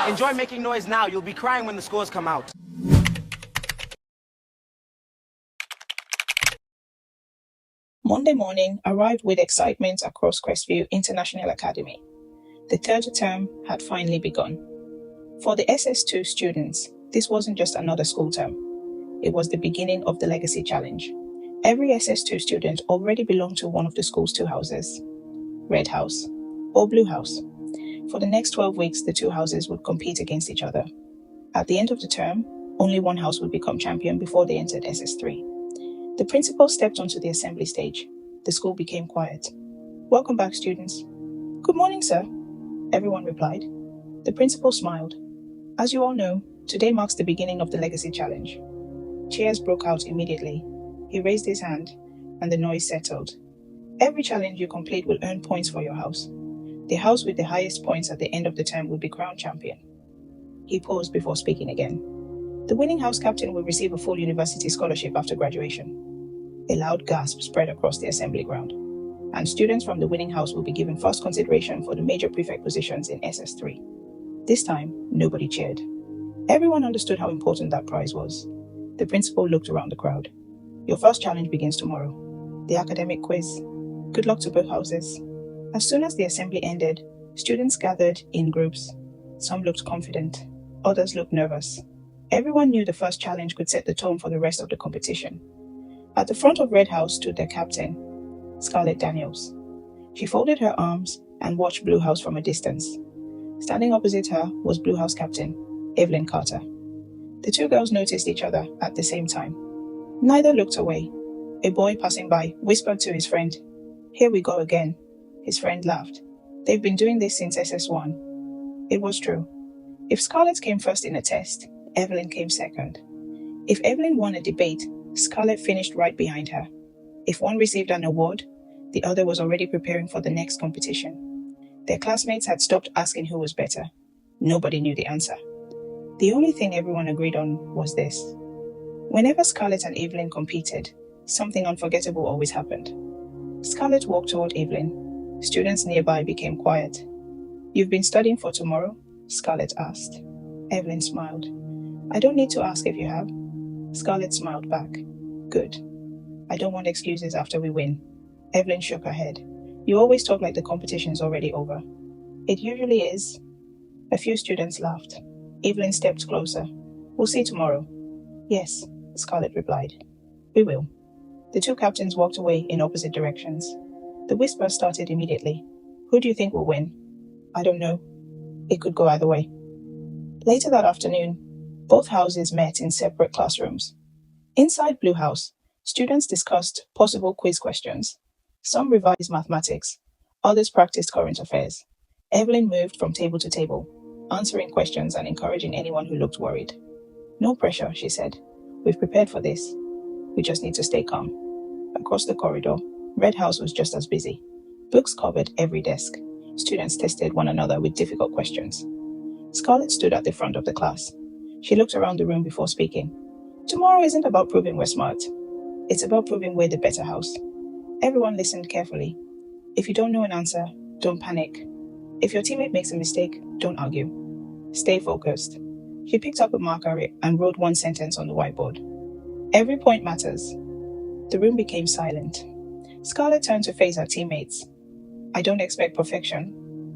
Enjoy making noise now. You'll be crying when the scores come out. Monday morning arrived with excitement across Crestview International Academy. The third term had finally begun. For the SS2 students, this wasn't just another school term. It was the beginning of the Legacy Challenge. Every SS2 student already belonged to one of the school's two houses, Red House or Blue House. For the next 12 weeks, the two houses would compete against each other. At the end of the term, only one house would become champion before they entered SS3. The principal stepped onto the assembly stage. The school became quiet. "Welcome back, students." "Good morning, sir," everyone replied. The principal smiled. "As you all know, today marks the beginning of the Legacy Challenge." Cheers broke out immediately. He raised his hand, and the noise settled. "Every challenge you complete will earn points for your house. The house with the highest points at the end of the term will be crowned champion." He paused before speaking again. "The winning house captain will receive a full university scholarship after graduation." A loud gasp spread across the assembly ground, and students from the winning house will be given first consideration for the major prefect positions in SS3. This time, nobody cheered. Everyone understood how important that prize was. The principal looked around the crowd. "Your first challenge begins tomorrow. The academic quiz. Good luck to both houses." As soon as the assembly ended, students gathered in groups. Some looked confident, others looked nervous. Everyone knew the first challenge could set the tone for the rest of the competition. At the front of Red House stood their captain, Scarlett Daniels. She folded her arms and watched Blue House from a distance. Standing opposite her was Blue House captain, Evelyn Carter. The two girls noticed each other at the same time. Neither looked away. A boy passing by whispered to his friend, "Here we go again." His friend laughed. "They've been doing this since SS1. It was true. If Scarlett came first in a test, Evelyn came second. If Evelyn won a debate, Scarlett finished right behind her. If one received an award, the other was already preparing for the next competition. Their classmates had stopped asking who was better. Nobody knew the answer. The only thing everyone agreed on was this. Whenever Scarlett and Evelyn competed, something unforgettable always happened. Scarlett walked toward Evelyn. Students nearby became quiet. "You've been studying for tomorrow?" Scarlett asked. Evelyn smiled. "I don't need to ask if you have." Scarlett smiled back. "Good. I don't want excuses after we win." Evelyn shook her head. "You always talk like the competition's already over." "It usually is." A few students laughed. Evelyn stepped closer. "We'll see tomorrow." "Yes," Scarlett replied. "We will." The two captains walked away in opposite directions. The whisper started immediately. "Who do you think will win?" "I don't know. It could go either way." Later that afternoon, both houses met in separate classrooms. Inside Blue House, students discussed possible quiz questions. Some revised mathematics, others practiced current affairs. Evelyn moved from table to table, answering questions and encouraging anyone who looked worried. "No pressure," she said. "We've prepared for this. We just need to stay calm." Across the corridor, Red House was just as busy. Books covered every desk. Students tested one another with difficult questions. Scarlett stood at the front of the class. She looked around the room before speaking. "Tomorrow isn't about proving we're smart. It's about proving we're the better house." Everyone listened carefully. If you don't know an answer, don't panic. If your teammate makes a mistake, don't argue. Stay focused. She picked up a marker and wrote one sentence on the whiteboard. "Every point matters." The room became silent. Scarlett turned to face her teammates. "I don't expect perfection."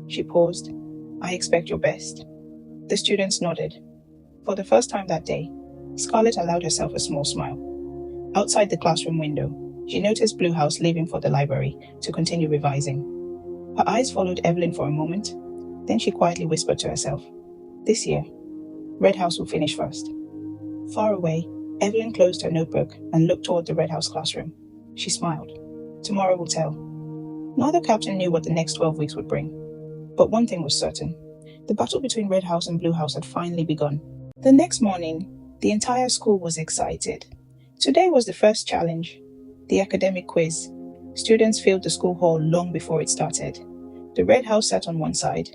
She paused. "I expect your best." The students nodded. For the first time that day, Scarlett allowed herself a small smile. Outside the classroom window, she noticed Blue House leaving for the library to continue revising. Her eyes followed Evelyn for a moment, then she quietly whispered to herself, "This year, Red House will finish first." Far away, Evelyn closed her notebook and looked toward the Red House classroom. She smiled. Tomorrow will tell. Neither captain knew what the next 12 weeks would bring. But one thing was certain. The battle between Red House and Blue House had finally begun. The next morning, the entire school was excited. Today was the first challenge, the academic quiz. Students filled the school hall long before it started. The Red House sat on one side,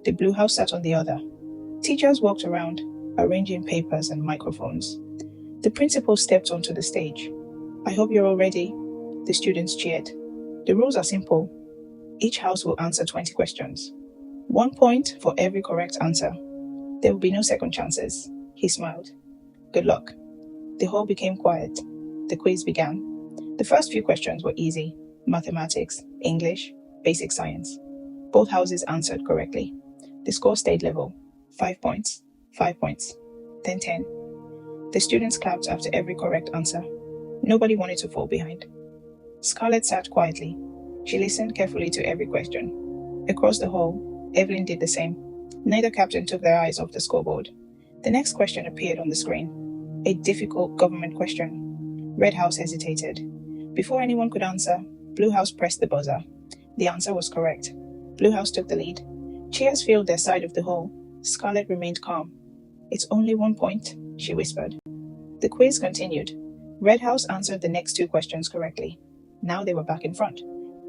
the Blue House sat on the other. Teachers walked around, arranging papers and microphones. The principal stepped onto the stage. "I hope you're all ready." The students cheered. "The rules are simple. Each house will answer 20 questions. 1 point for every correct answer. There will be no second chances. He smiled. Good luck. The hall became quiet. The quiz began. The first few questions were easy: mathematics, English, basic science. Both houses answered correctly. The score stayed level. 5 points, 5 points, then 10. The students clapped after every correct answer. Nobody wanted to fall behind. Scarlett sat quietly. She listened carefully to every question. Across the hall, Evelyn did the same. Neither captain took their eyes off the scoreboard. The next question appeared on the screen. A difficult government question. Red House hesitated. Before anyone could answer, Blue House pressed the buzzer. The answer was correct. Blue House took the lead. Cheers filled their side of the hall. Scarlett remained calm. It's only 1 point, she whispered. The quiz continued. Red House answered the next 2 questions correctly. Now they were back in front.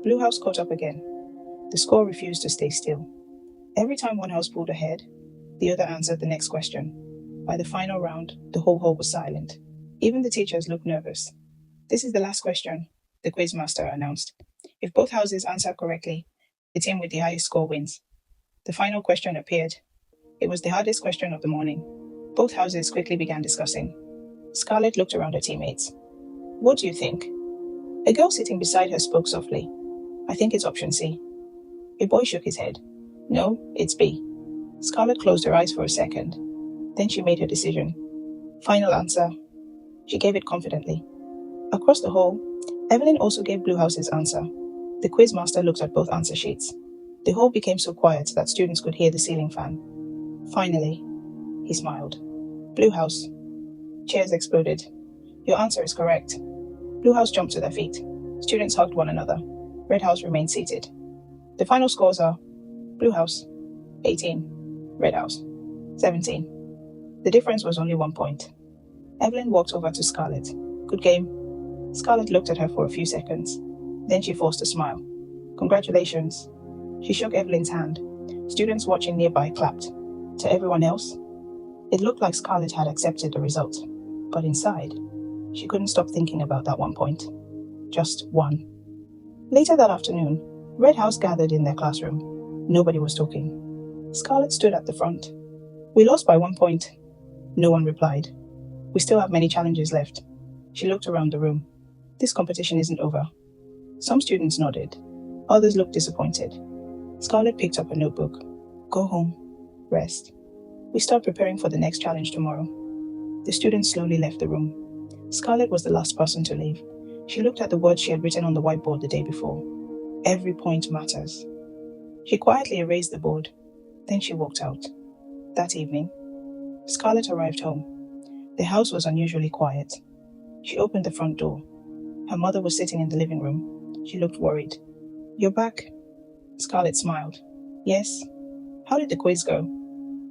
Blue House caught up again. The score refused to stay still. Every time one house pulled ahead, the other answered the next question. By the final round, the whole hall was silent. Even the teachers looked nervous. This is the last question, the quizmaster announced. If both houses answer correctly, the team with the highest score wins. The final question appeared. It was the hardest question of the morning. Both houses quickly began discussing. Scarlett looked around her teammates. What do you think? A girl sitting beside her spoke softly. I think it's option C. A boy shook his head. No, it's B. Scarlett closed her eyes for a second. Then she made her decision. Final answer. She gave it confidently. Across the hall, Evelyn also gave Blue House's answer. The quizmaster looked at both answer sheets. The hall became so quiet that students could hear the ceiling fan. Finally, he smiled. Blue House. Cheers exploded. Your answer is correct. Blue House jumped to their feet. Students hugged one another. Red House remained seated. The final scores are Blue House, 18. Red House, 17. The difference was only 1 point. Evelyn walked over to Scarlett. Good game. Scarlett looked at her for a few seconds. Then she forced a smile. Congratulations. She shook Evelyn's hand. Students watching nearby clapped. To everyone else, it looked like Scarlett had accepted the result. But inside, she couldn't stop thinking about that 1 point. Just one. Later that afternoon, Red House gathered in their classroom. Nobody was talking. Scarlett stood at the front. We lost by 1 point. No one replied. We still have many challenges left. She looked around the room. This competition isn't over. Some students nodded. Others looked disappointed. Scarlett picked up a notebook. Go home. Rest. We start preparing for the next challenge tomorrow. The students slowly left the room. Scarlett was the last person to leave. She looked at the words she had written on the whiteboard the day before. Every point matters. She quietly erased the board. Then she walked out. That evening, Scarlett arrived home. The house was unusually quiet. She opened the front door. Her mother was sitting in the living room. She looked worried. You're back? Scarlett smiled. Yes. How did the quiz go?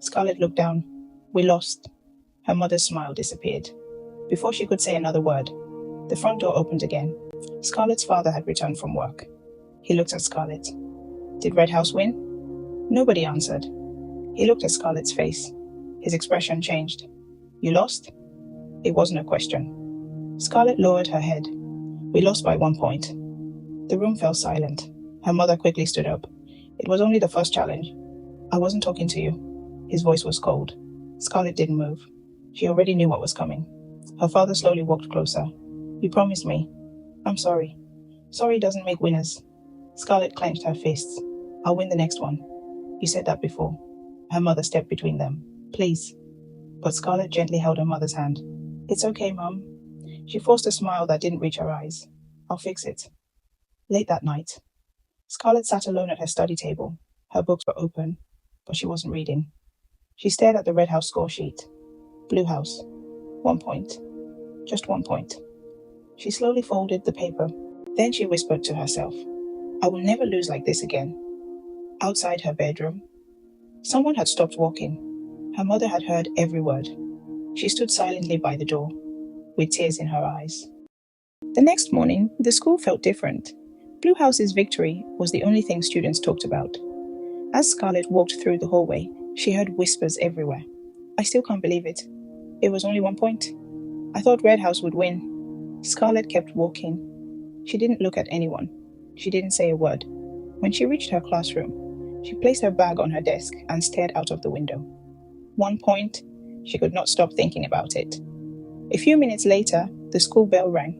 Scarlett looked down. We lost. Her mother's smile disappeared. Before she could say another word, the front door opened again. Scarlett's father had returned from work. He looked at Scarlett. Did Red House win? Nobody answered. He looked at Scarlett's face. His expression changed. You lost? It wasn't a question. Scarlett lowered her head. We lost by 1 point. The room fell silent. Her mother quickly stood up. It was only the first challenge. I wasn't talking to you. His voice was cold. Scarlett didn't move. She already knew what was coming. Her father slowly walked closer. You promised me. I'm sorry. Sorry doesn't make winners. Scarlett clenched her fists. I'll win the next one. You said that before. Her mother stepped between them. Please. But Scarlett gently held her mother's hand. It's okay, Mum. She forced a smile that didn't reach her eyes. I'll fix it. Late that night, Scarlett sat alone at her study table. Her books were open, but she wasn't reading. She stared at the Red House score sheet. Blue House. 1 point. Just 1 point. She slowly folded the paper. Then she whispered to herself, I will never lose like this again. Outside her bedroom, someone had stopped walking. Her mother had heard every word. She stood silently by the door, with tears in her eyes. The next morning, the school felt different. Blue House's victory was the only thing students talked about. As Scarlett walked through the hallway, she heard whispers everywhere. I still can't believe it. It was only 1 point. I thought Red House would win. Scarlett kept walking. She didn't look at anyone. She didn't say a word. When she reached her classroom, she placed her bag on her desk and stared out of the window. 1 point, she could not stop thinking about it. A few minutes later, the school bell rang.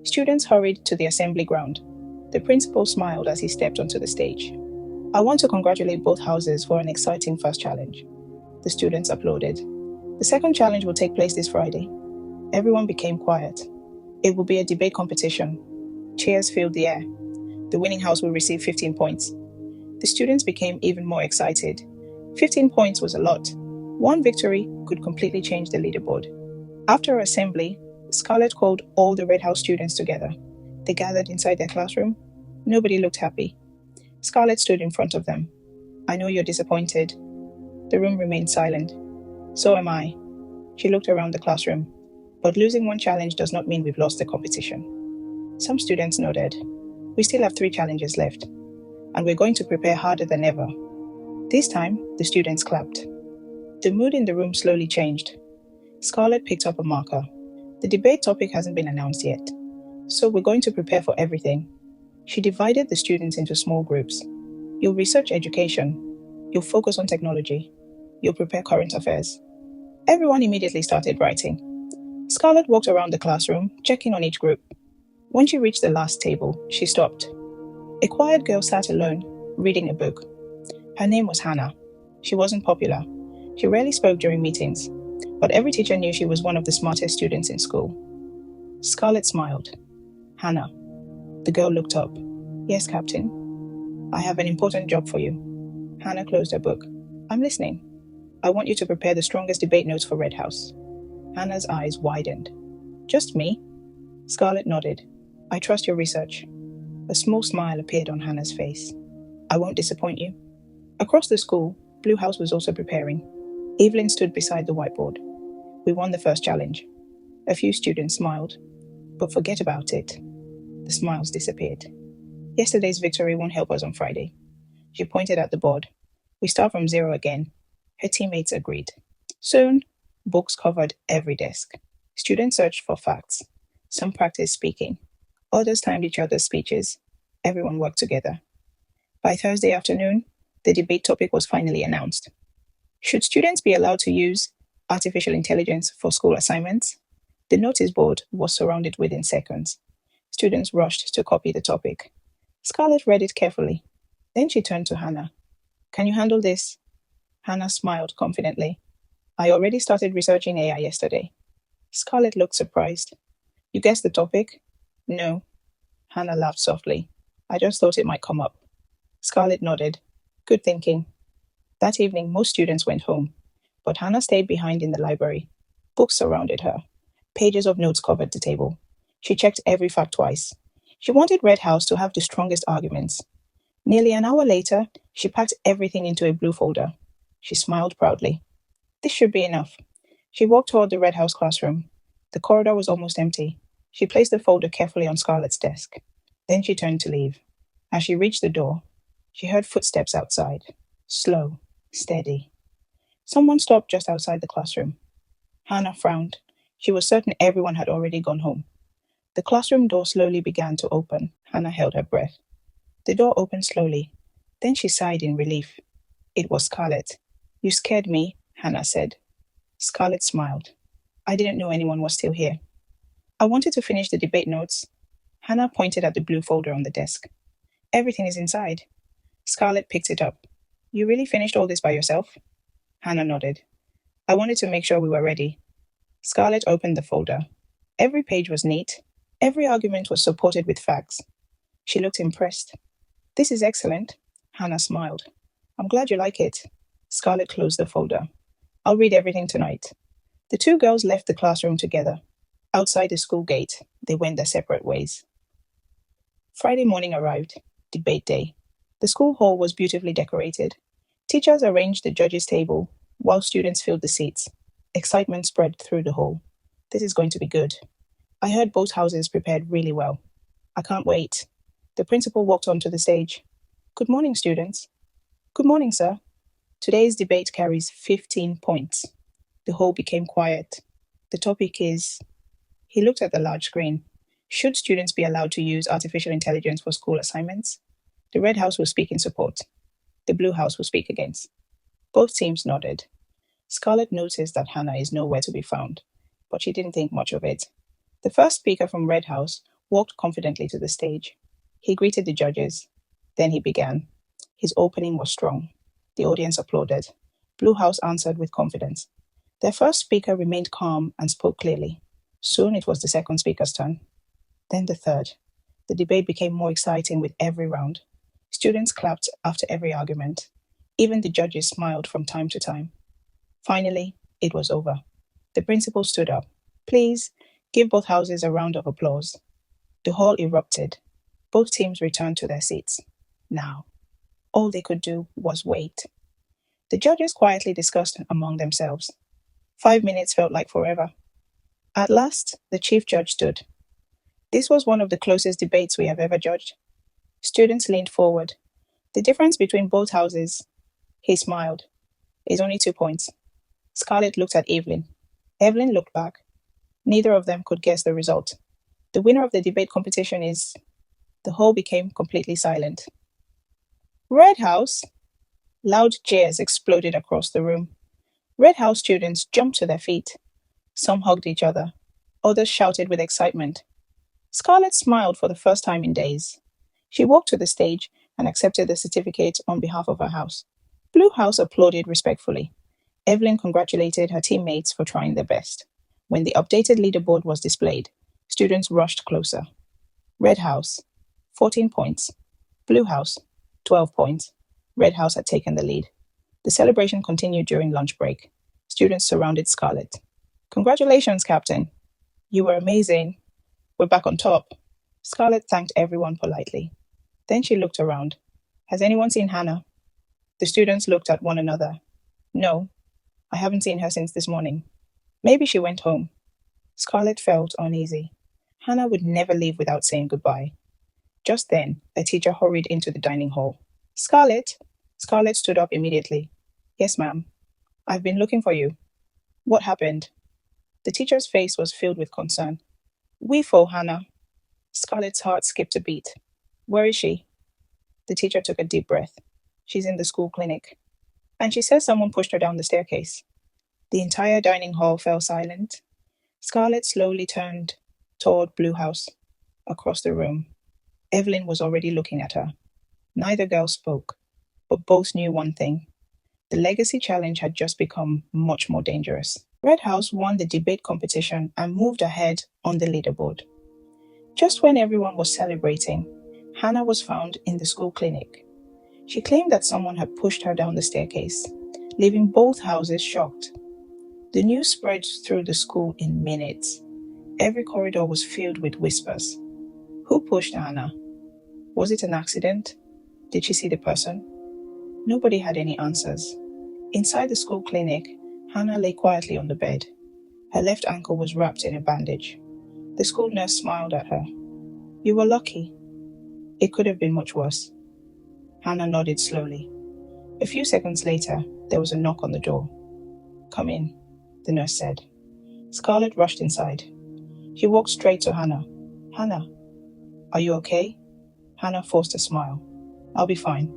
Students hurried to the assembly ground. The principal smiled as he stepped onto the stage. "I want to congratulate both houses for an exciting first challenge." The students applauded. "The second challenge will take place this Friday." Everyone became quiet. It will be a debate competition. Cheers filled the air. The winning house will receive 15 points. The students became even more excited. 15 points was a lot. One victory could completely change the leaderboard. After assembly, Scarlett called all the Red House students together. They gathered inside their classroom. Nobody looked happy. Scarlett stood in front of them. "I know you're disappointed." The room remained silent. "So am I." She looked around the classroom. "But losing one challenge does not mean we've lost the competition." Some students nodded. "We still have 3 challenges left, and we're going to prepare harder than ever." This time, the students clapped. The mood in the room slowly changed. Scarlett picked up a marker. "The debate topic hasn't been announced yet, so we're going to prepare for everything." She divided the students into small groups. "You'll research education. You'll focus on technology. You'll prepare current affairs." Everyone immediately started writing. Scarlett walked around the classroom, checking on each group. When she reached the last table, she stopped. A quiet girl sat alone, reading a book. Her name was Hannah. She wasn't popular. She rarely spoke during meetings, but every teacher knew she was one of the smartest students in school. Scarlett smiled. "Hannah." The girl looked up. "Yes, Captain." "I have an important job for you." Hannah closed her book. "I'm listening." "I want you to prepare the strongest debate notes for Red House." Hannah's eyes widened. "Just me?" Scarlett nodded. "I trust your research." A small smile appeared on Hannah's face. "I won't disappoint you." Across the school, Blue House was also preparing. Evelyn stood beside the whiteboard. "We won the first challenge." A few students smiled. "But forget about it." The smiles disappeared. "Yesterday's victory won't help us on Friday." She pointed at the board. "We start from 0 again." Her teammates agreed. Soon, books covered every desk. Students searched for facts. Some practiced speaking. Others timed each other's speeches. Everyone worked together. By Thursday afternoon, the debate topic was finally announced. Should students be allowed to use artificial intelligence for school assignments? The notice board was surrounded within seconds. Students rushed to copy the topic. Scarlett read it carefully. Then she turned to Hannah. "Can you handle this?" Hannah smiled confidently. "I already started researching AI yesterday." Scarlett looked surprised. "You guessed the topic?" "No." Hannah laughed softly. "I just thought it might come up." Scarlett nodded. "Good thinking." That evening, most students went home, but Hannah stayed behind in the library. Books surrounded her. Pages of notes covered the table. She checked every fact twice. She wanted Red House to have the strongest arguments. Nearly an hour later, she packed everything into a blue folder. She smiled proudly. This should be enough. She walked toward the Red House classroom. The corridor was almost empty. She placed the folder carefully on Scarlett's desk. Then she turned to leave. As she reached the door, she heard footsteps outside. Slow, steady. Someone stopped just outside the classroom. Hannah frowned. She was certain everyone had already gone home. The classroom door slowly began to open. Hannah held her breath. The door opened slowly. Then she sighed in relief. It was Scarlett. "You scared me," Hannah said. Scarlett smiled. "I didn't know anyone was still here." "I wanted to finish the debate notes." Hannah pointed at the blue folder on the desk. "Everything is inside." Scarlett picked it up. "You really finished all this by yourself?" Hannah nodded. "I wanted to make sure we were ready." Scarlett opened the folder. Every page was neat. Every argument was supported with facts. She looked impressed. "This is excellent." Hannah smiled. "I'm glad you like it." Scarlett closed the folder. "I'll read everything tonight." The two girls left the classroom together. Outside the school gate, they went their separate ways. Friday morning arrived, debate day. The school hall was beautifully decorated. Teachers arranged the judges' table, while students filled the seats. Excitement spread through the hall. This is going to be good. I heard both houses prepared really well. I can't wait. The principal walked onto the stage. "Good morning, students." "Good morning, sir." Today's debate carries 15 points. The hall became quiet. The topic is... He looked at the large screen. Should students be allowed to use artificial intelligence for school assignments? The Red House will speak in support. The Blue House will speak against. Both teams nodded. Scarlett noticed that Hannah is nowhere to be found, but she didn't think much of it. The first speaker from Red House walked confidently to the stage. He greeted the judges. Then he began. His opening was strong. The audience applauded. Blue House answered with confidence. Their first speaker remained calm and spoke clearly. Soon it was the second speaker's turn. Then the third. The debate became more exciting with every round. Students clapped after every argument. Even the judges smiled from time to time. Finally, it was over. The principal stood up. Please, give both houses a round of applause. The hall erupted. Both teams returned to their seats. Now, all they could do was wait. The judges quietly discussed among themselves. 5 minutes felt like forever. At last, the chief judge stood. This was one of the closest debates we have ever judged. Students leaned forward. The difference between both houses, he smiled, is only 2 points. Scarlett looked at Evelyn. Evelyn looked back. Neither of them could guess the result. The winner of the debate competition is... The hall became completely silent. Red House! Loud cheers exploded across the room. Red House students jumped to their feet. Some hugged each other. Others shouted with excitement. Scarlett smiled for the first time in days. She walked to the stage and accepted the certificate on behalf of her house. Blue House applauded respectfully. Evelyn congratulated her teammates for trying their best. When the updated leaderboard was displayed, students rushed closer. Red House, 14 points. Blue House, 12 points. Red House had taken the lead. The celebration continued during lunch break. Students surrounded Scarlett. Congratulations, Captain. You were amazing. We're back on top. Scarlett thanked everyone politely. Then she looked around. Has anyone seen Hannah? The students looked at one another. No, I haven't seen her since this morning. Maybe she went home. Scarlett felt uneasy. Hannah would never leave without saying goodbye. Just then, a teacher hurried into the dining hall. Scarlett! Scarlett stood up immediately. Yes, ma'am. I've been looking for you. What happened? The teacher's face was filled with concern. We for Hannah. Scarlett's heart skipped a beat. Where is she? The teacher took a deep breath. She's in the school clinic. And she says someone pushed her down the staircase. The entire dining hall fell silent. Scarlett slowly turned toward Blue House, across the room. Evelyn was already looking at her. Neither girl spoke, but both knew one thing. The legacy challenge had just become much more dangerous. Red House won the debate competition and moved ahead on the leaderboard. Just when everyone was celebrating, Hannah was found in the school clinic. She claimed that someone had pushed her down the staircase, leaving both houses shocked. The news spread through the school in minutes. Every corridor was filled with whispers. Who pushed Hannah? Was it an accident? Did she see the person? Nobody had any answers. Inside the school clinic, Hannah lay quietly on the bed. Her left ankle was wrapped in a bandage. The school nurse smiled at her. You were lucky. It could have been much worse. Hannah nodded slowly. A few seconds later, there was a knock on the door. Come in, the nurse said. Scarlett rushed inside. She walked straight to Hannah. Hannah, are you okay? Hannah forced a smile. I'll be fine.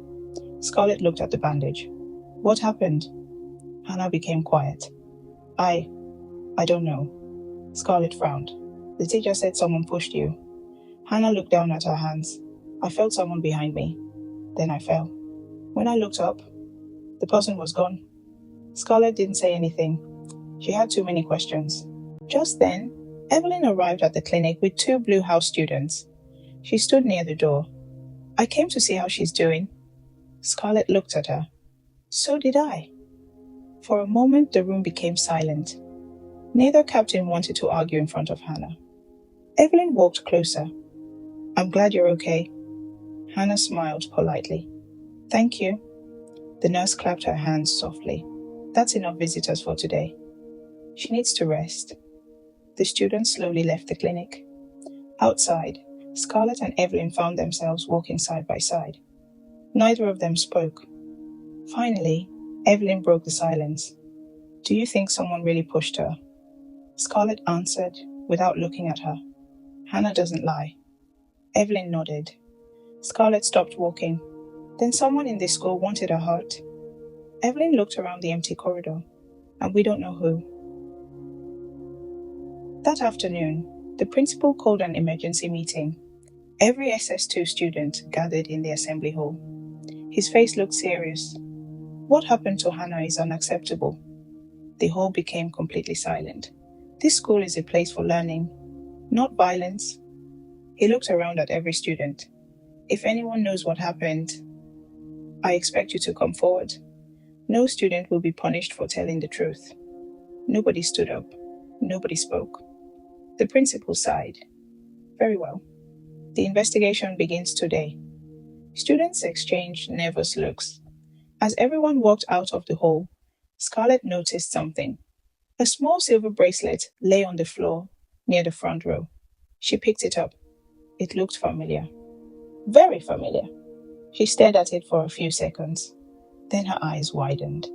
Scarlett looked at the bandage. What happened? Hannah became quiet. I don't know. Scarlett frowned. The teacher said someone pushed you. Hannah looked down at her hands. I felt someone behind me. Then I fell. When I looked up, the person was gone. Scarlett didn't say anything. She had too many questions. Just then, Evelyn arrived at the clinic with 2 Blue House students. She stood near the door. I came to see how she's doing. Scarlett looked at her. So did I. For a moment, the room became silent. Neither captain wanted to argue in front of Hannah. Evelyn walked closer. I'm glad you're okay. Hannah smiled politely. Thank you. The nurse clapped her hands softly. That's enough visitors for today. She needs to rest. The students slowly left the clinic. Outside, Scarlett and Evelyn found themselves walking side by side. Neither of them spoke. Finally, Evelyn broke the silence. Do you think someone really pushed her? Scarlett answered without looking at her. Hannah doesn't lie. Evelyn nodded. Scarlett stopped walking. Then someone in this school wanted her hurt. Evelyn looked around the empty corridor. and we don't know who. That afternoon, the principal called an emergency meeting. Every SS2 student gathered in the assembly hall. His face looked serious. What happened to Hannah is unacceptable. The hall became completely silent. This school is a place for learning, not violence. He looked around at every student. If anyone knows what happened, I expect you to come forward. No student will be punished for telling the truth. Nobody stood up. Nobody spoke. The principal sighed. Very well. The investigation begins today. Students exchanged nervous looks. As everyone walked out of the hall, Scarlett noticed something. A small silver bracelet lay on the floor near the front row. She picked it up. It looked familiar. Very familiar. She stared at it for a few seconds. Then her eyes widened.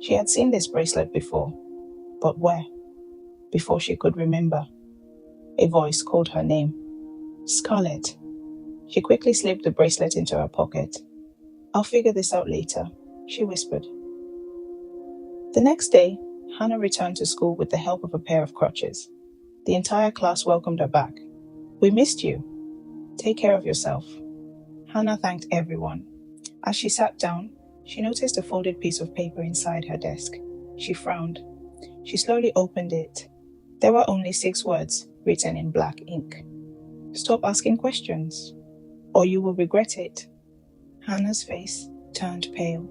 She had seen this bracelet before. But where? Before she could remember, a voice called her name. Scarlett. She quickly slipped the bracelet into her pocket. I'll figure this out later, she whispered. The next day, Hannah returned to school with the help of a pair of crutches. The entire class welcomed her back. We missed you. Take care of yourself. Hannah thanked everyone. As she sat down, she noticed a folded piece of paper inside her desk. She frowned. She slowly opened it. There were only 6 words written in black ink. Stop asking questions, or you will regret it. Hannah's face turned pale.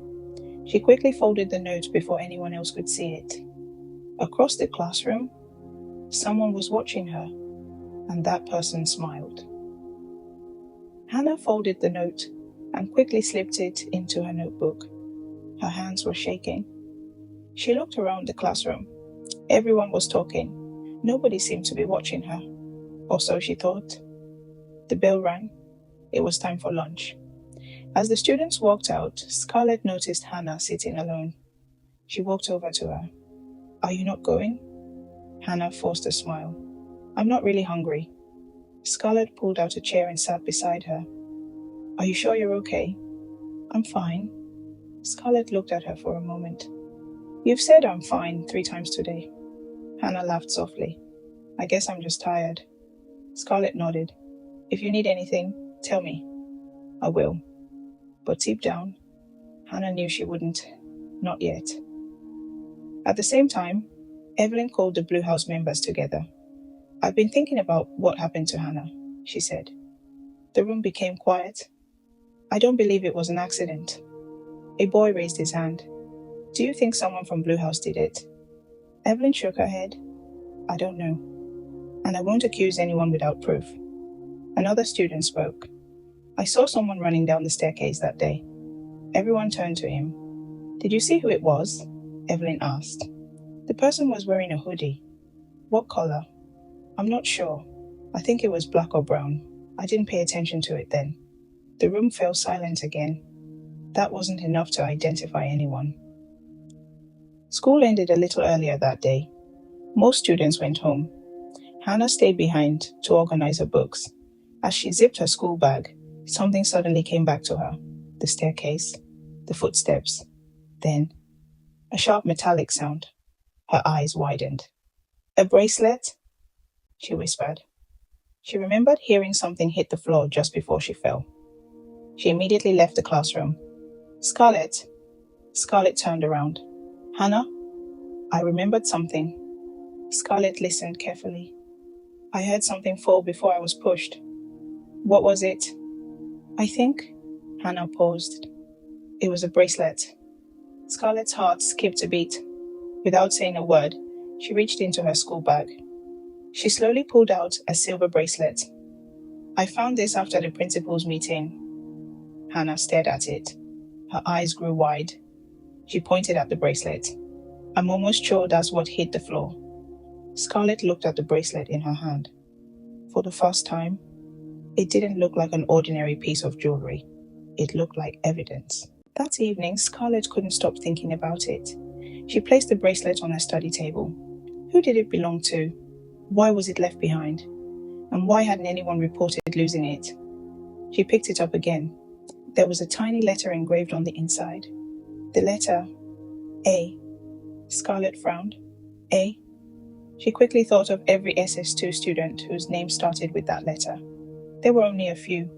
She quickly folded the note before anyone else could see it. Across the classroom, someone was watching her, and that person smiled. Hannah folded the note and quickly slipped it into her notebook. Her hands were shaking. She looked around the classroom. Everyone was talking. Nobody seemed to be watching her, or so she thought. The bell rang. It was time for lunch. As the students walked out, Scarlett noticed Hannah sitting alone. She walked over to her. Are you not going? Hannah forced a smile. I'm not really hungry. Scarlett pulled out a chair and sat beside her. Are you sure you're okay? I'm fine. Scarlett looked at her for a moment. You've said I'm fine 3 times today. Hannah laughed softly. I guess I'm just tired. Scarlett nodded. If you need anything, tell me. I will. But deep down, Hannah knew she wouldn't. Not yet. At the same time, Evelyn called the Blue House members together. I've been thinking about what happened to Hannah, she said. The room became quiet. I don't believe it was an accident. A boy raised his hand. Do you think someone from Blue House did it? Evelyn shook her head. I don't know. And I won't accuse anyone without proof. Another student spoke. I saw someone running down the staircase that day. Everyone turned to him. Did you see who it was? Evelyn asked. The person was wearing a hoodie. What color? I'm not sure. I think it was black or brown. I didn't pay attention to it then. The room fell silent again. That wasn't enough to identify anyone. School ended a little earlier that day. Most students went home. Hannah stayed behind to organize her books. As she zipped her school bag, something suddenly came back to her. The staircase, the footsteps. Then, a sharp metallic sound. Her eyes widened. A bracelet? She whispered. She remembered hearing something hit the floor just before she fell. She immediately left the classroom. Scarlett. Scarlett turned around. Hannah? I remembered something. Scarlett listened carefully. I heard something fall before I was pushed. What was it? I think. Hannah paused. It was a bracelet. Scarlett's heart skipped a beat. Without saying a word, she reached into her school bag. She slowly pulled out a silver bracelet. I found this after the principal's meeting. Hannah stared at it. Her eyes grew wide. She pointed at the bracelet. I'm almost sure that's what hit the floor. Scarlett looked at the bracelet in her hand. For the first time, it didn't look like an ordinary piece of jewelry. It looked like evidence. That evening, Scarlett couldn't stop thinking about it. She placed the bracelet on her study table. Who did it belong to? Why was it left behind? And why hadn't anyone reported losing it? She picked it up again. There was a tiny letter engraved on the inside. The letter A. Scarlett frowned. A. She quickly thought of every SS2 student whose name started with that letter. There were only a few,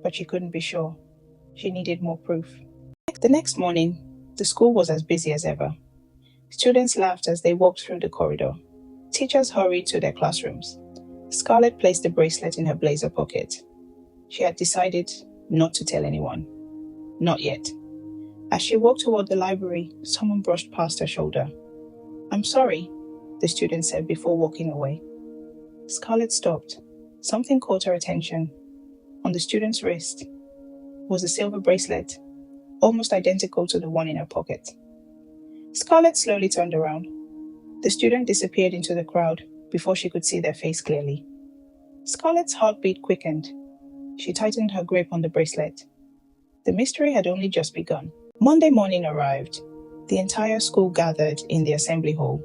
but she couldn't be sure. She needed more proof. The next morning, the school was as busy as ever. Students laughed as they walked through the corridor. Teachers hurried to their classrooms. Scarlett placed the bracelet in her blazer pocket. She had decided not to tell anyone. Not yet. As she walked toward the library, someone brushed past her shoulder. "I'm sorry," the student said before walking away. Scarlett stopped. Something caught her attention. On the student's wrist was a silver bracelet, almost identical to the one in her pocket. Scarlett slowly turned around. The student disappeared into the crowd before she could see their face clearly. Scarlett's heartbeat quickened. She tightened her grip on the bracelet. The mystery had only just begun. Monday morning arrived. The entire school gathered in the assembly hall.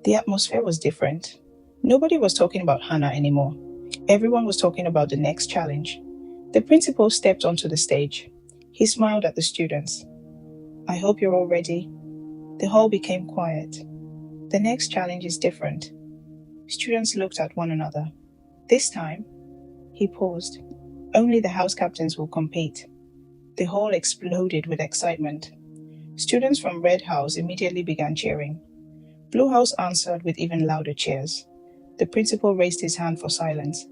The atmosphere was different. Nobody was talking about Hannah anymore. Everyone was talking about the next challenge. The principal stepped onto the stage. He smiled at the students. "I hope you're all ready." The hall became quiet. "The next challenge is different." Students looked at one another. "This time," he paused, "only the house captains will compete." The hall exploded with excitement. Students from Red House immediately began cheering. Blue House answered with even louder cheers. The principal raised his hand for silence.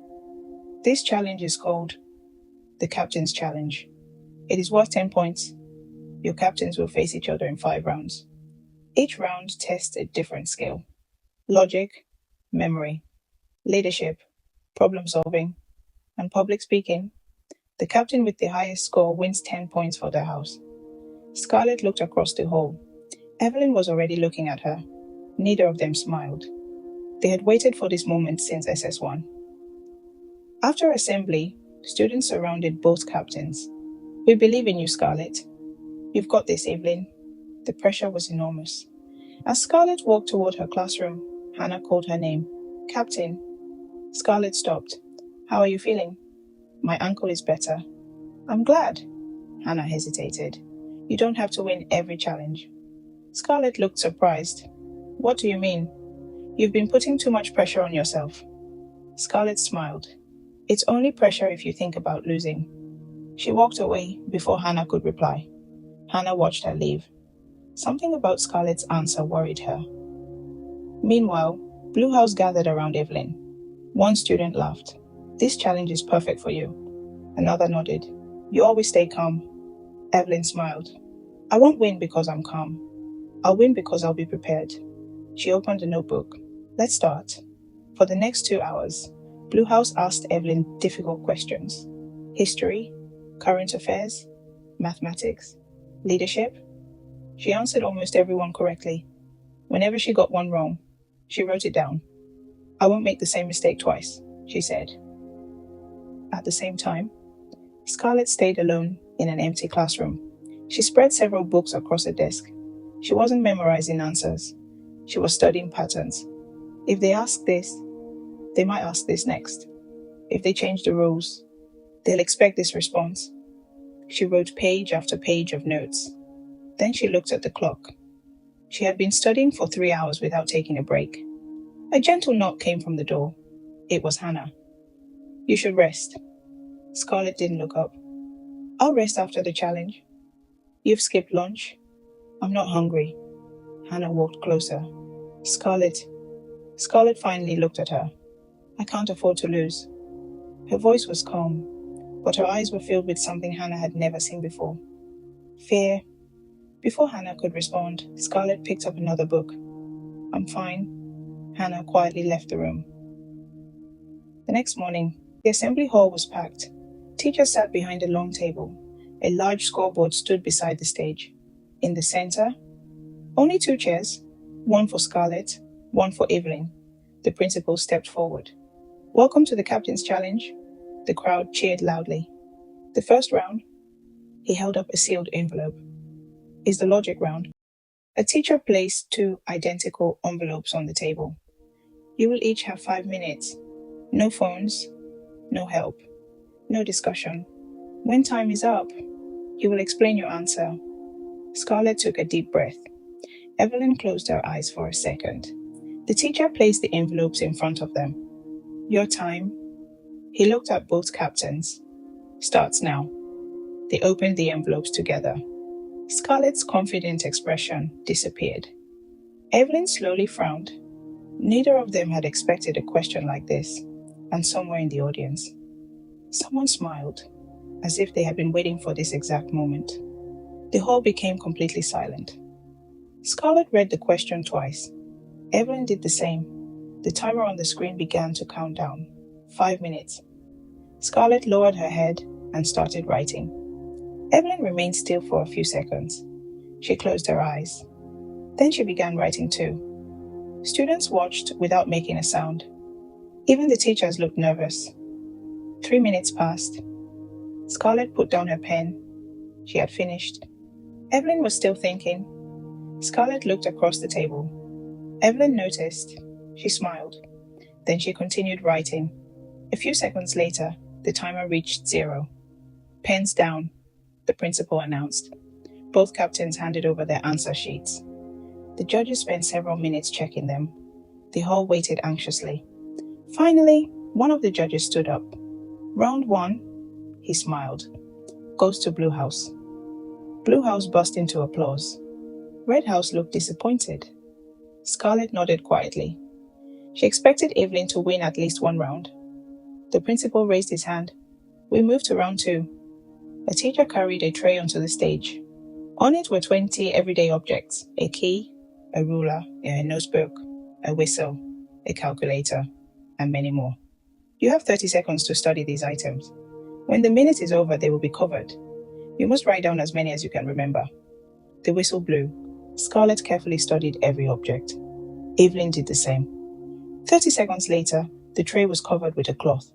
"This challenge is called the Captain's Challenge. It is worth 10 points. Your captains will face each other in 5 rounds. Each round tests a different skill: logic, memory, leadership, problem solving, and public speaking. The captain with the highest score wins 10 points for their house." Scarlett looked across the hall. Evelyn was already looking at her. Neither of them smiled. They had waited for this moment since SS1. After assembly, students surrounded both captains. "We believe in you, Scarlett. You've got this, Evelyn." The pressure was enormous. As Scarlett walked toward her classroom, Hannah called her name. "Captain." Scarlett stopped. "How are you feeling?" "My ankle is better." "I'm glad." Hannah hesitated. "You don't have to win every challenge." Scarlett looked surprised. "What do you mean?" "You've been putting too much pressure on yourself." Scarlett smiled. "It's only pressure if you think about losing." She walked away before Hannah could reply. Hannah watched her leave. Something about Scarlett's answer worried her. Meanwhile, Blue House gathered around Evelyn. One student laughed. "This challenge is perfect for you." Another nodded. "You always stay calm." Evelyn smiled. "I won't win because I'm calm. I'll win because I'll be prepared." She opened a notebook. "Let's start." For the next 2 hours, Blue House asked Evelyn difficult questions. History, current affairs, mathematics, leadership. She answered almost everyone correctly. Whenever she got one wrong, she wrote it down. "I won't make the same mistake twice," she said. At the same time, Scarlett stayed alone in an empty classroom. She spread several books across her desk. She wasn't memorizing answers. She was studying patterns. If they ask this, they might ask this next. If they change the rules, they'll expect this response. She wrote page after page of notes. Then she looked at the clock. She had been studying for 3 hours without taking a break. A gentle knock came from the door. It was Hannah. "You should rest." Scarlett didn't look up. "I'll rest after the challenge." "You've skipped lunch." "I'm not hungry." Hannah walked closer. Scarlett finally looked at her. "I can't afford to lose." Her voice was calm, but her eyes were filled with something Hannah had never seen before. Fear. Before Hannah could respond, Scarlett picked up another book. "I'm fine." Hannah quietly left the room. The next morning, the assembly hall was packed. Teachers sat behind a long table. A large scoreboard stood beside the stage. In the center, only 2 chairs, one for Scarlett, one for Evelyn. The principal stepped forward. "Welcome to the Captain's Challenge." The crowd cheered loudly. "The first round," he held up a sealed envelope, "is the logic round." A teacher placed 2 identical envelopes on the table. "You will each have 5 minutes. No phones, no help, no discussion. When time is up, you will explain your answer." Scarlett took a deep breath. Evelyn closed her eyes for a second. The teacher placed the envelopes in front of them. Your time. He looked at both captains. Starts now. They opened the envelopes together. Scarlett's confident expression disappeared. Evelyn slowly frowned. Neither of them had expected a question like this, and somewhere in the audience, someone smiled, as if they had been waiting for this exact moment. The hall became completely silent. Scarlett read the question twice. Evelyn did the same. The timer on the screen began to count down. 5 minutes. Scarlett lowered her head and started writing. Evelyn remained still for a few seconds. She closed her eyes. Then she began writing too. Students watched without making a sound. Even the teachers looked nervous. 3 minutes passed. Scarlett put down her pen. She had finished. Evelyn was still thinking. Scarlett looked across the table. Evelyn noticed. She smiled. Then she continued writing. A few seconds later, the timer reached 0. Pens down, the principal announced. Both captains handed over their answer sheets. The judges spent several minutes checking them. The hall waited anxiously. Finally, one of the judges stood up. Round 1, he smiled, goes to Blue House. Blue House burst into applause. Red House looked disappointed. Scarlett nodded quietly. She expected Evelyn to win at least one round. The principal raised his hand. We moved to round 2. A teacher carried a tray onto the stage. On it were 20 everyday objects: a key, a ruler, a notebook, a whistle, a calculator, and many more. You have 30 seconds to study these items. When the minute is over, they will be covered. You must write down as many as you can remember. The whistle blew. Scarlett carefully studied every object. Evelyn did the same. 30 seconds later, the tray was covered with a cloth.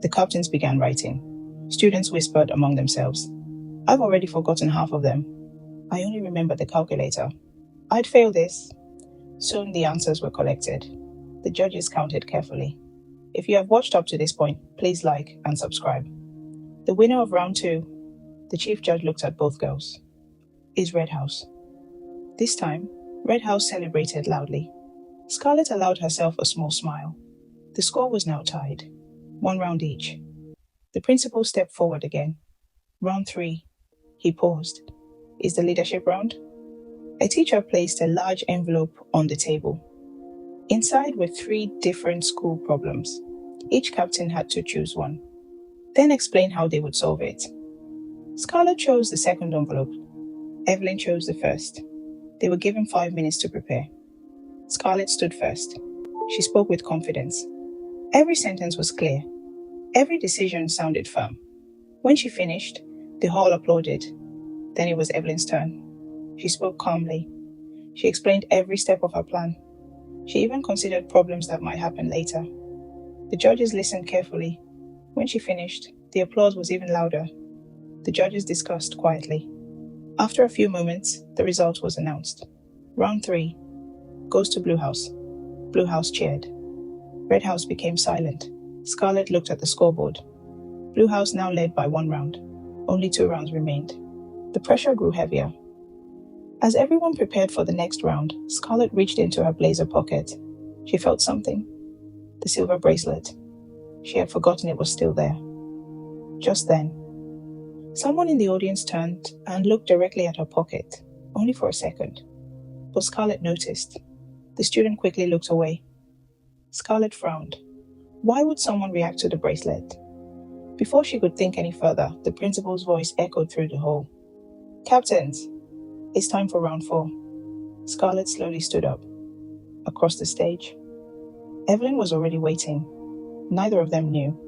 The captains began writing. Students whispered among themselves. I've already forgotten half of them. I only remember the calculator. I'd fail this. Soon the answers were collected. The judges counted carefully. If you have watched up to this point, please like and subscribe. The winner of round 2, the chief judge looked at both girls, is Red House. This time, Red House celebrated loudly. Scarlett allowed herself a small smile. The score was now tied, 1 round each. The principal stepped forward again. Round 3. He paused. Is the leadership round? A teacher placed a large envelope on the table. Inside were 3 different school problems. Each captain had to choose one, then explain how they would solve it. Scarlett chose the second envelope. Evelyn chose the first. They were given 5 minutes to prepare. Scarlett stood first. She spoke with confidence. Every sentence was clear. Every decision sounded firm. When she finished, the hall applauded. Then it was Evelyn's turn. She spoke calmly. She explained every step of her plan. She even considered problems that might happen later. The judges listened carefully. When she finished, the applause was even louder. The judges discussed quietly. After a few moments, the result was announced. Round 3 goes to Blue House. Blue House cheered. Red House became silent. Scarlett looked at the scoreboard. Blue House now led by 1 round. Only 2 rounds remained. The pressure grew heavier. As everyone prepared for the next round, Scarlett reached into her blazer pocket. She felt something. The silver bracelet. She had forgotten it was still there. Just then, someone in the audience turned and looked directly at her pocket, only for a second. But Scarlett noticed. The student quickly looked away. Scarlett frowned. Why would someone react to the bracelet? Before she could think any further, the principal's voice echoed through the hall. Captains, it's time for round 4. Scarlett slowly stood up. Across the stage, Evelyn was already waiting. Neither of them knew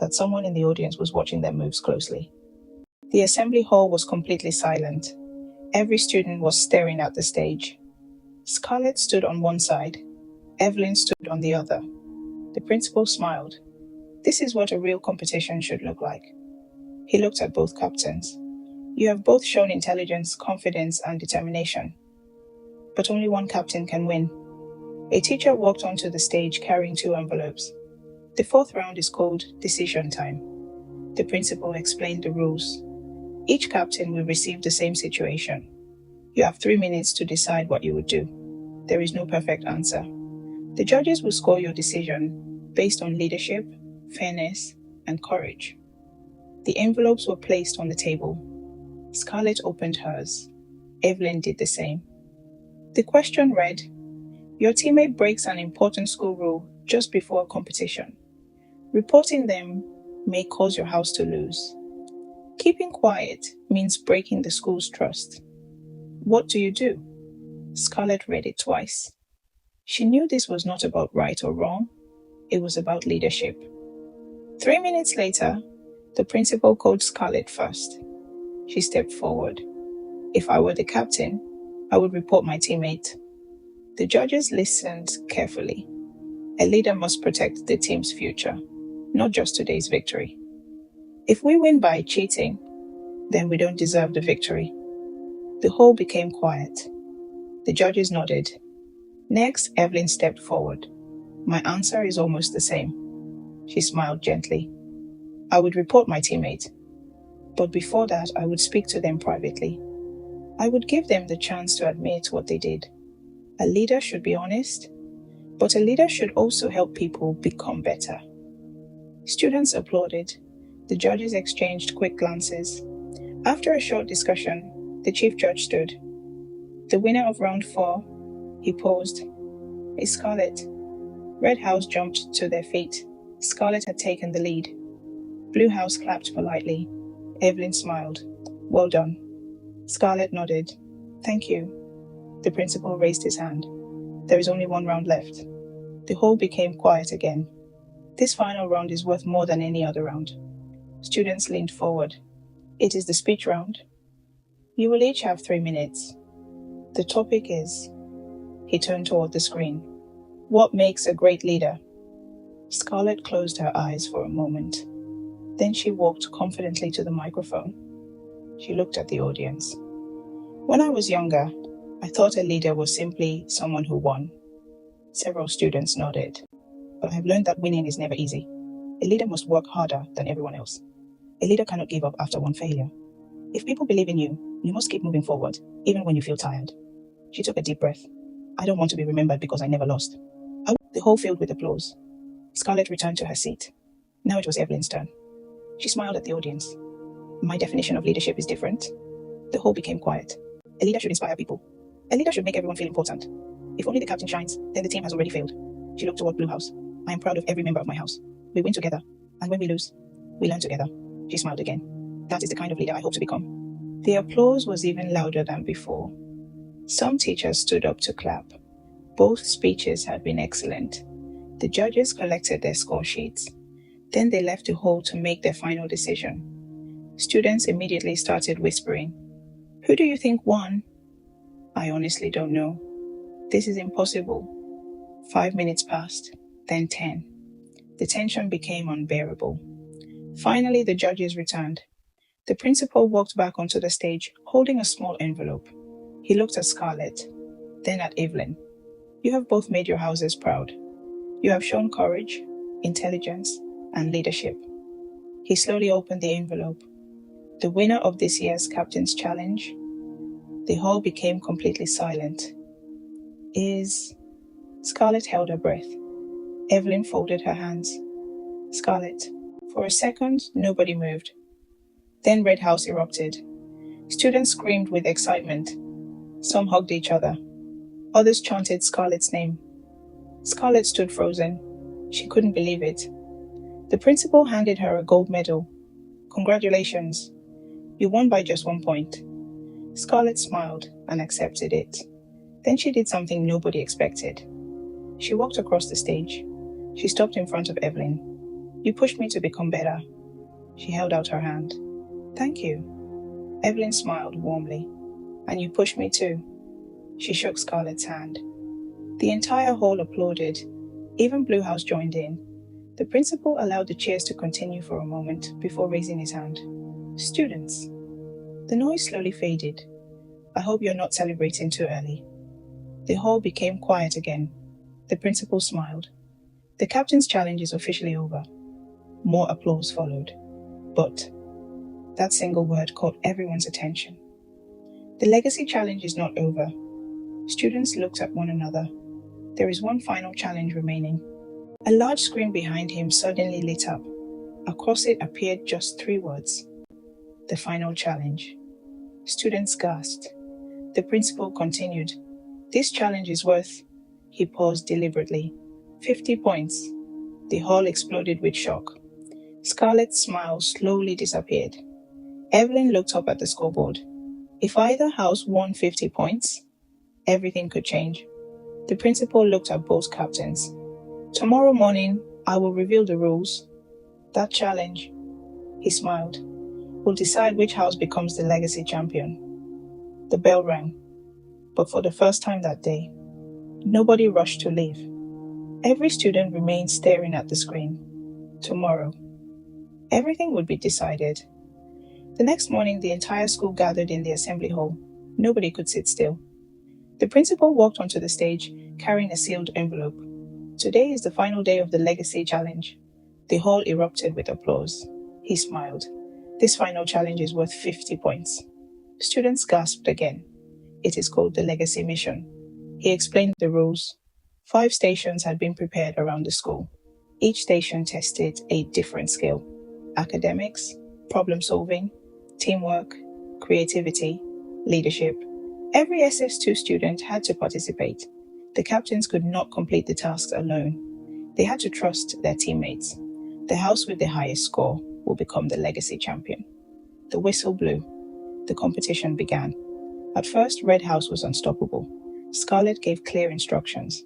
that someone in the audience was watching their moves closely. The assembly hall was completely silent. Every student was staring at the stage. Scarlett stood on one side. Evelyn stood on the other. The principal smiled. This is what a real competition should look like. He looked at both captains. You have both shown intelligence, confidence, and determination. But only one captain can win. A teacher walked onto the stage carrying 2 envelopes. The 4th round is called decision time. The principal explained the rules. Each captain will receive the same situation. You have 3 minutes to decide what you would do. There is no perfect answer. The judges will score your decision based on leadership, fairness, and courage. The envelopes were placed on the table. Scarlett opened hers. Evelyn did the same. The question read, your teammate breaks an important school rule just before a competition. Reporting them may cause your house to lose. Keeping quiet means breaking the school's trust. What do you do? Scarlett read it twice. She knew this was not about right or wrong. It was about leadership. 3 minutes later, the principal called Scarlett first. She stepped forward. If I were the captain, I would report my teammate. The judges listened carefully. A leader must protect the team's future, not just today's victory. If we win by cheating, then we don't deserve the victory. The hall became quiet. The judges nodded. Next, Evelyn stepped forward. My answer is almost the same. She smiled gently. I would report my teammate, but before that, I would speak to them privately. I would give them the chance to admit what they did. A leader should be honest, but a leader should also help people become better. Students applauded. The judges exchanged quick glances. After a short discussion, the chief judge stood. The winner of round 4, he paused, is Scarlett. Red House jumped to their feet. Scarlett had taken the lead. Blue House clapped politely. Evelyn smiled. Well done. Scarlett nodded. Thank you. The principal raised his hand. There is only 1 round left. The hall became quiet again. This final round is worth more than any other round. Students leaned forward. It is the speech round. You will each have 3 minutes. The topic is, he turned toward the screen, what makes a great leader? Scarlett closed her eyes for a moment. Then she walked confidently to the microphone. She looked at the audience. When I was younger, I thought a leader was simply someone who won. Several students nodded. But I've learned that winning is never easy. A leader must work harder than everyone else. A leader cannot give up after one failure. If people believe in you, you must keep moving forward, even when you feel tired. She took a deep breath. I don't want to be remembered because I never lost. The hall filled with applause. Scarlett returned to her seat. Now it was Evelyn's turn. She smiled at the audience. My definition of leadership is different. The hall became quiet. A leader should inspire people. A leader should make everyone feel important. If only the captain shines, then the team has already failed. She looked toward Blue House. I am proud of every member of my house. We win together, and when we lose, we learn together. She smiled again. That is the kind of leader I hope to become. The applause was even louder than before. Some teachers stood up to clap. Both speeches had been excellent. The judges collected their score sheets. Then they left the hall to make their final decision. Students immediately started whispering. Who do you think won? I honestly don't know. This is impossible. 5 minutes passed, then 10. The tension became unbearable. Finally, the judges returned. The principal walked back onto the stage, holding a small envelope. He looked at Scarlett, then at Evelyn. You have both made your houses proud. You have shown courage, intelligence, and leadership. He slowly opened the envelope. The winner of this year's Captain's Challenge. The hall became completely silent. Is... Scarlett held her breath. Evelyn folded her hands. Scarlett. For a second, nobody moved. Then Red House erupted. Students screamed with excitement. Some hugged each other. Others chanted Scarlett's name. Scarlett stood frozen. She couldn't believe it. The principal handed her a gold medal. Congratulations. You won by just 1 point. Scarlett smiled and accepted it. Then she did something nobody expected. She walked across the stage. She stopped in front of Evelyn. You pushed me to become better. She held out her hand. Thank you. Evelyn smiled warmly. And you pushed me too. She shook Scarlett's hand. The entire hall applauded. Even Blue House joined in. The principal allowed the cheers to continue for a moment before raising his hand. Students. The noise slowly faded. I hope you're not celebrating too early. The hall became quiet again. The principal smiled. The captain's challenge is officially over. More applause followed. But that single word caught everyone's attention. The legacy challenge is not over. Students looked at one another. There is one final challenge remaining. A large screen behind him suddenly lit up. Across it appeared just 3 words. The final challenge. Students gasped. The principal continued. This challenge is worth, he paused deliberately, 50 points. The hall exploded with shock. Scarlett's smile slowly disappeared. Evelyn looked up at the scoreboard. If either house won 50 points, everything could change. The principal looked at both captains. Tomorrow morning, I will reveal the rules. That challenge, he smiled, will decide which house becomes the legacy champion. The bell rang, but for the first time that day, nobody rushed to leave. Every student remained staring at the screen. Tomorrow, everything would be decided. The next morning, the entire school gathered in the assembly hall. Nobody could sit still. The principal walked onto the stage, carrying a sealed envelope. Today is the final day of the Legacy Challenge. The hall erupted with applause. He smiled. This final challenge is worth 50 points. Students gasped again. It is called the Legacy Mission. He explained the rules. 5 stations had been prepared around the school. Each station tested a different skill: academics, problem solving, teamwork, creativity, leadership. Every SS2 student had to participate. The captains could not complete the tasks alone. They had to trust their teammates. The house with the highest score will become the legacy champion. The whistle blew. The competition began. At first, Red House was unstoppable. Scarlett gave clear instructions.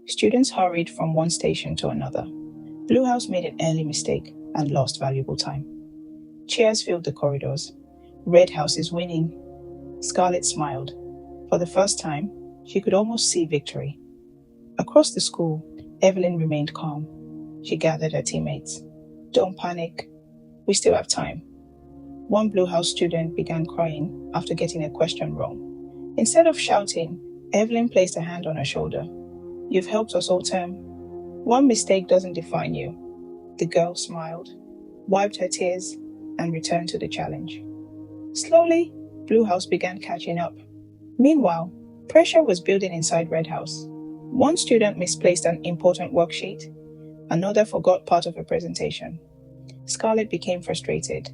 Students hurried from one station to another. Blue House made an early mistake and lost valuable time. Cheers filled the corridors. Red House is winning. Scarlett smiled. For the first time, she could almost see victory. Across the school, Evelyn remained calm. She gathered her teammates. Don't panic. We still have time. One Blue House student began crying after getting a question wrong. Instead of shouting, Evelyn placed a hand on her shoulder. You've helped us all term. One mistake doesn't define you. The girl smiled, wiped her tears, and returned to the challenge. Slowly, Blue House began catching up. Meanwhile, pressure was building inside Red House. One student misplaced an important worksheet. Another forgot part of a presentation. Scarlett became frustrated.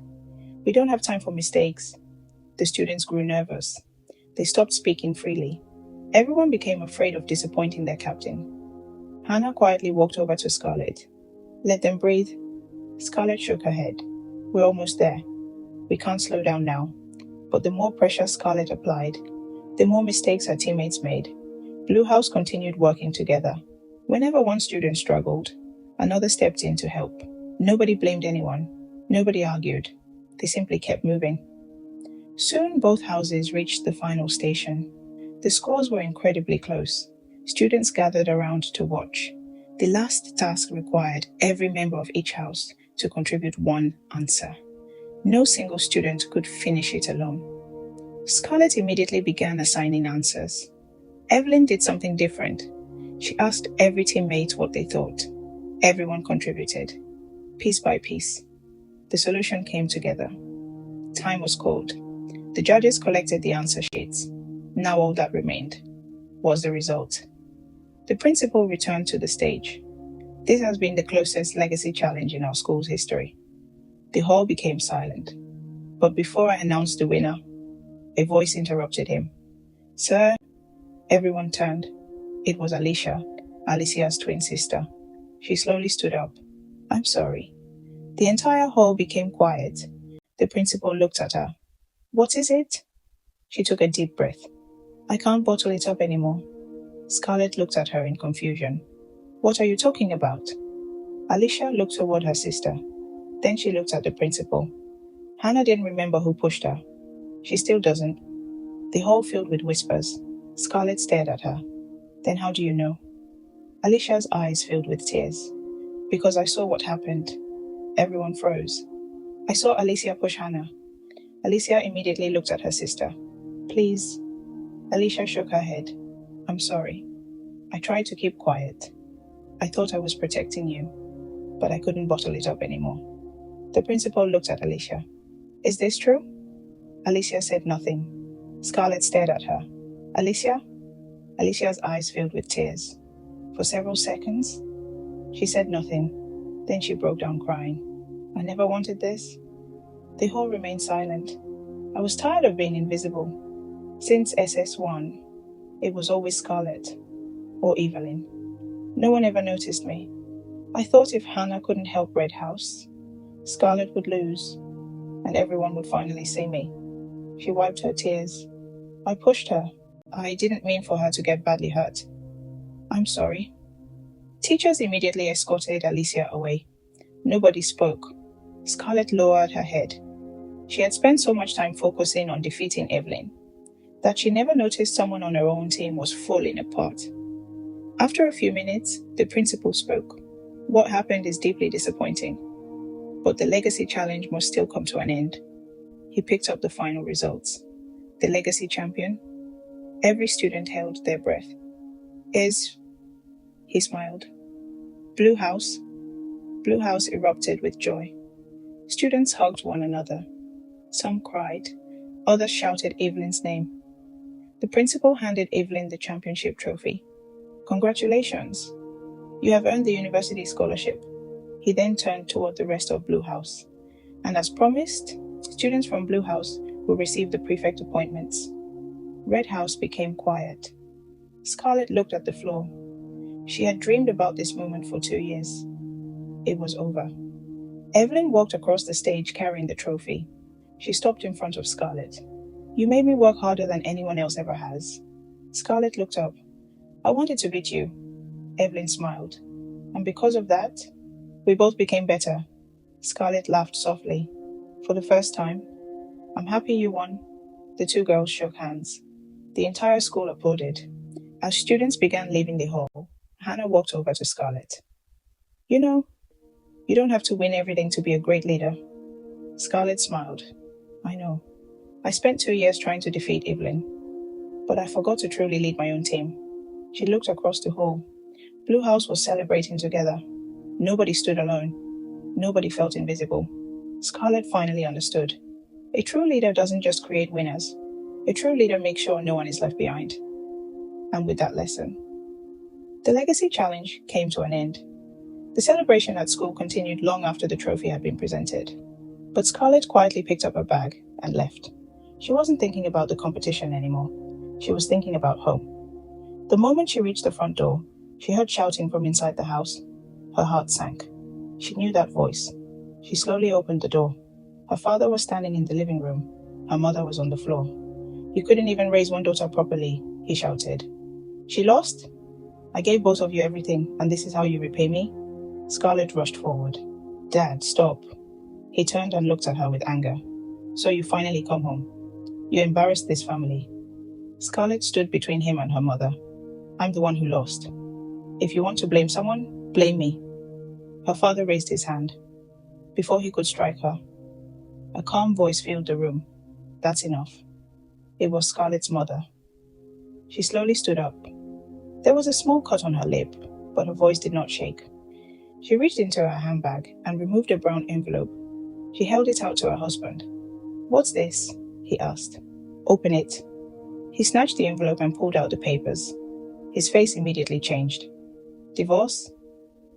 We don't have time for mistakes. The students grew nervous. They stopped speaking freely. Everyone became afraid of disappointing their captain. Hannah quietly walked over to Scarlett. Let them breathe. Scarlett shook her head. We're almost there. We can't slow down now. But the more pressure Scarlett applied, the more mistakes her teammates made. Blue House continued working together. Whenever one student struggled, another stepped in to help. Nobody blamed anyone. Nobody argued. They simply kept moving. Soon both houses reached the final station. The scores were incredibly close. Students gathered around to watch. The last task required every member of each house to contribute one answer. No single student could finish it alone. Scarlett immediately began assigning answers. Evelyn did something different. She asked every teammate what they thought. Everyone contributed, piece by piece. The solution came together. Time was called. The judges collected the answer sheets. Now all that remained was the result. The principal returned to the stage. This has been the closest legacy challenge in our school's history. The hall became silent. But before I announced the winner, a voice interrupted him. Sir, everyone turned. It was Alicia, Alicia's twin sister. She slowly stood up. I'm sorry. The entire hall became quiet. The principal looked at her. What is it? She took a deep breath. I can't bottle it up anymore. Scarlett looked at her in confusion. What are you talking about? Alicia looked toward her sister. Then she looked at the principal. Hannah didn't remember who pushed her. She still doesn't. The hall filled with whispers. Scarlett stared at her. Then how do you know? Alicia's eyes filled with tears. Because I saw what happened. Everyone froze. I saw Alicia push Hannah. Alicia immediately looked at her sister. Please. Alicia shook her head. I'm sorry. I tried to keep quiet. I thought I was protecting you, but I couldn't bottle it up anymore. The principal looked at Alicia. Is this true? Alicia said nothing. Scarlett stared at her. Alicia? Alicia's eyes filled with tears. For several seconds, she said nothing. Then she broke down crying. I never wanted this. The hall remained silent. I was tired of being invisible. Since SS1, it was always Scarlett or Evelyn. No one ever noticed me. I thought if Hannah couldn't help Red House, Scarlett would lose, and everyone would finally see me. She wiped her tears. I pushed her. I didn't mean for her to get badly hurt. I'm sorry. Teachers immediately escorted Alicia away. Nobody spoke. Scarlett lowered her head. She had spent so much time focusing on defeating Evelyn that she never noticed someone on her own team was falling apart. After a few minutes, the principal spoke. What happened is deeply disappointing, but the legacy challenge must still come to an end. He picked up the final results. The legacy champion. Every student held their breath. Is, he smiled. Blue House. Blue House erupted with joy. Students hugged one another. Some cried. Others shouted Evelyn's name. The principal handed Evelyn the championship trophy. Congratulations. You have earned the university scholarship. He then turned toward the rest of Blue House. And as promised, students from Blue House will receive the prefect appointments. Red House became quiet. Scarlett looked at the floor. She had dreamed about this moment for 2 years. It was over. Evelyn walked across the stage carrying the trophy. She stopped in front of Scarlett. You made me work harder than anyone else ever has. Scarlett looked up. I wanted to beat you. Evelyn smiled. And because of that, we both became better. Scarlett laughed softly. For the first time, I'm happy you won. The two girls shook hands. The entire school applauded. As students began leaving the hall, Hannah walked over to Scarlett. You know, you don't have to win everything to be a great leader. Scarlett smiled. I know. I spent 2 years trying to defeat Evelyn, but I forgot to truly lead my own team. She looked across the hall. Blue House was celebrating together. Nobody stood alone. Nobody felt invisible. Scarlett finally understood. A true leader doesn't just create winners. A true leader makes sure no one is left behind. And with that lesson, the legacy challenge came to an end. The celebration at school continued long after the trophy had been presented. But Scarlett quietly picked up her bag and left. She wasn't thinking about the competition anymore. She was thinking about home. The moment she reached the front door, she heard shouting from inside the house. Her heart sank. She knew that voice. She slowly opened the door. Her father was standing in the living room. Her mother was on the floor. You couldn't even raise one daughter properly, he shouted. She lost? I gave both of you everything, and this is how you repay me? Scarlett rushed forward. Dad, stop. He turned and looked at her with anger. So you finally come home. You embarrassed this family. Scarlett stood between him and her mother. I'm the one who lost. If you want to blame someone, blame me. Her father raised his hand. Before he could strike her, a calm voice filled the room. That's enough. It was Scarlett's mother. She slowly stood up. There was a small cut on her lip, but her voice did not shake. She reached into her handbag and removed a brown envelope. She held it out to her husband. What's this? He asked. Open it. He snatched the envelope and pulled out the papers. His face immediately changed. Divorce?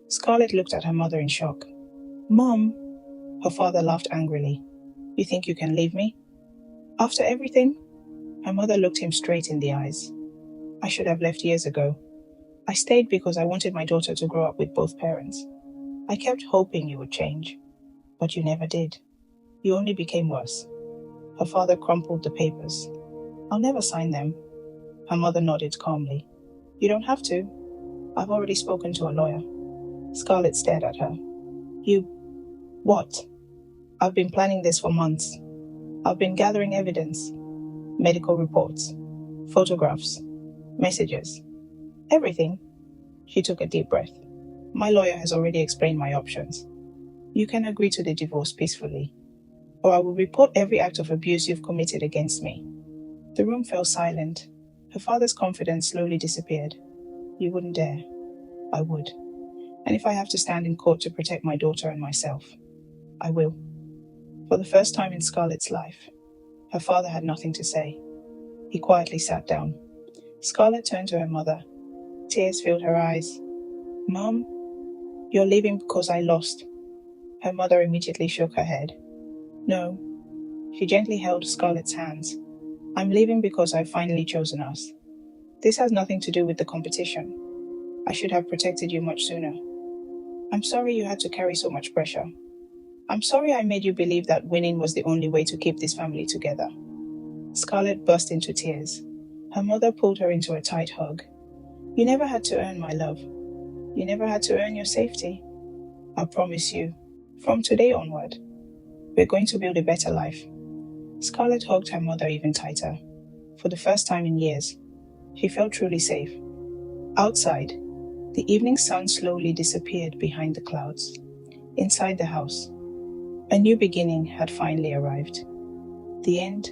Scarlett looked at her mother in shock. Mom! Her father laughed angrily. You think you can leave me? After everything? Her mother looked him straight in the eyes. I should have left years ago. I stayed because I wanted my daughter to grow up with both parents. I kept hoping you would change, but you never did. You only became worse. Her father crumpled the papers. I'll never sign them. Her mother nodded calmly. You don't have to. I've already spoken to a lawyer. Scarlett stared at her. You... what? I've been planning this for months. I've been gathering evidence. Medical reports. Photographs. Messages. Everything. She took a deep breath. My lawyer has already explained my options. You can agree to the divorce peacefully, or I will report every act of abuse you've committed against me. The room fell silent. Her father's confidence slowly disappeared. You wouldn't dare. I would. And if I have to stand in court to protect my daughter and myself, I will. For the first time in Scarlett's life, her father had nothing to say. He quietly sat down. Scarlett turned to her mother. Tears filled her eyes. Mom, you're leaving because I lost. Her mother immediately shook her head. No. She gently held Scarlett's hands. I'm leaving because I've finally chosen us. This has nothing to do with the competition. I should have protected you much sooner. I'm sorry you had to carry so much pressure. I'm sorry I made you believe that winning was the only way to keep this family together. Scarlett burst into tears. Her mother pulled her into a tight hug. You never had to earn my love. You never had to earn your safety. I promise you, from today onward, we're going to build a better life. Scarlett hugged her mother even tighter. For the first time in years, she felt truly safe. Outside, the evening sun slowly disappeared behind the clouds. Inside the house, a new beginning had finally arrived. The end